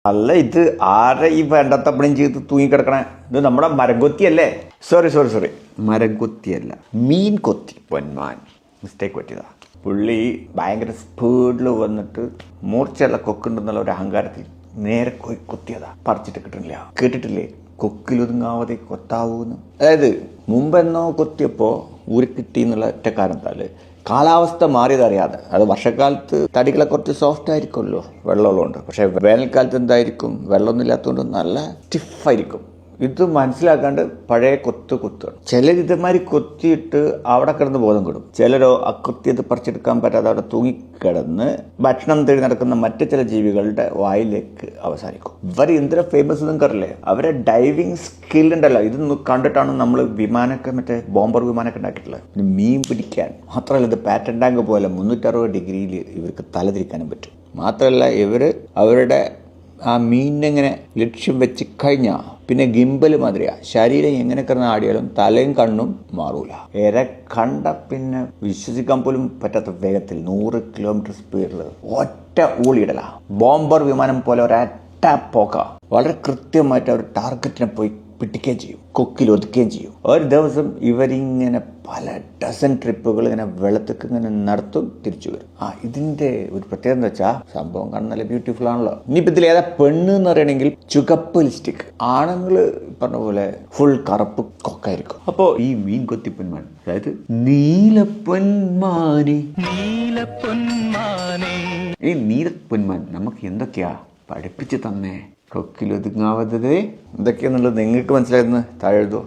അല്ല, ഇത് ആരെ ഈ വേണ്ടത്തപ്പണിയും ചെയ്ത് തൂങ്ങിക്കിടക്കണേ? ഇത് നമ്മുടെ മരംകൊത്തിയല്ലേ? സോറി, മരംകൊത്തിയല്ല, മീൻ കൊത്തി പൊന്മാൻ. മിസ്റ്റേക്ക് പറ്റിയതാ. പുള്ളി ഭയങ്കര സ്പീഡിൽ വന്നിട്ട് മൂർച്ചയുള്ള കൊക്കുണ്ടെന്നുള്ള ഒരു അഹങ്കാരത്തിൽ നേരെ കൊത്തിയതാ. പറിച്ചിട്ട് കിട്ടുന്നില്ല. കേട്ടിട്ടില്ലേ, കൊക്കിലൊതുങ്ങാവതെ കൊത്താവൂന്ന്? അതായത് മുമ്പെന്നോ കൊത്തിയപ്പോൾ ഊരി കിട്ടി എന്നുള്ള ഒറ്റ കാരണത്താല് കാലാവസ്ഥ മാറിയതറിയാതെ, അത് വർഷക്കാലത്ത് തടികളെ കുറച്ച് സോഫ്റ്റ് ആയിരിക്കുമല്ലോ, വെള്ളമുള്ളതുകൊണ്ട്. പക്ഷെ വേനൽക്കാലത്ത് എന്തായിരിക്കും, വെള്ളമൊന്നും ഇല്ലാത്തതുകൊണ്ട് നല്ല സ്റ്റിഫായിരിക്കും. ഇത് മനസ്സിലാക്കാണ്ട് പഴയ കുത്തുകയാണ്. ചിലർ ഇതേമാതിരി കൊത്തിയിട്ട് അവിടെ കിടന്ന് ബോധം കിടും. ചിലരോ ആ കൊത്തിയത് പറിച്ചെടുക്കാൻ പറ്റാതെ അവിടെ തൂങ്ങിക്കിടന്ന് ഭക്ഷണം തേടി നടക്കുന്ന മറ്റു ചില ജീവികളുടെ വായിലേക്ക് അവസാനിക്കും. ഇവർ എന്തിനാ ഫേമസ് നിങ്ങൾക്കറിയില്ലേ? അവരെ ഡൈവിങ് സ്കിൽ ഉണ്ടല്ലോ. ഇതൊന്നും കണ്ടിട്ടാണ് നമ്മൾ വിമാനമൊക്കെ, മറ്റേ ബോംബർ വിമാനമൊക്കെ ഉണ്ടാക്കിയിട്ടുള്ളത്. മീൻ പിടിക്കാൻ മാത്രമല്ല, ഇത് പാറ്റൻ ടാങ്ക് പോലെ 360 ഡിഗ്രിയിൽ ഇവർക്ക് തലതിരിക്കാനും പറ്റും. മാത്രമല്ല, ഇവർ അവരുടെ ആ മീനിനെങ്ങനെ ലക്ഷ്യം വെച്ച് കഴിഞ്ഞാൽ പിന്നെ ഗിംബൽ മാതിരിയാ. ശരീരം എങ്ങനെ കിടന്ന് ആടിയാലും തലയും കണ്ണും മാറൂല. ഏറെ കണ്ട പിന്നെ വിശ്വസിക്കാൻ പോലും പറ്റാത്ത വേഗത്തിൽ 100 കിലോമീറ്റർ സ്പീഡിൽ ഒറ്റ ഊളിയിടല. ബോംബർ വിമാനം പോലെ ഒരൊറ്റ പോക്ക. വളരെ കൃത്യമായിട്ട് അവർ ടാർഗറ്റിനെ പോയി പിടിക്കുകയും ചെയ്യും, കൊക്കിൽ ഒതുക്കുകയും ചെയ്യും. ഒരു ദിവസം ഇവരിങ്ങനെ പല ഡസൻ ട്രിപ്പുകൾ ഇങ്ങനെ വെള്ളത്തേക്ക് ഇങ്ങനെ നടത്തും, തിരിച്ചു വരും. ഇതിന്റെ ഒരു പ്രത്യേകത എന്ന് വെച്ചാൽ സംഭവം കാണാൻ നല്ല ബ്യൂട്ടിഫുൾ ആണല്ലോ. ഇനിയിപ്പോൾ ഇതിൽ ഏതാ പെണ്ണ് എന്ന് പറയണമെങ്കിൽ ചുവപ്പ് ലിസ്റ്റിക്. ആണുങ്ങൾ പറഞ്ഞ പോലെ ഫുൾ കറുപ്പ് കൊക്കായിരിക്കും. അപ്പോൾ ഈ മീൻ കൊത്തി പൊന്മാൻ, അതായത് നീലപ്പൊന്മാനെ, ഈ നീലപ്പൊന്മാൻ നമുക്ക് എന്തൊക്കെയാ പഠിപ്പിച്ചു തന്നേ? കൊക്കിലൊതുങ്ങാവതേ എന്തൊക്കെയാന്നുള്ളത് നിങ്ങൾക്ക് മനസ്സിലായെന്ന് താഴെ എഴുതുമോ?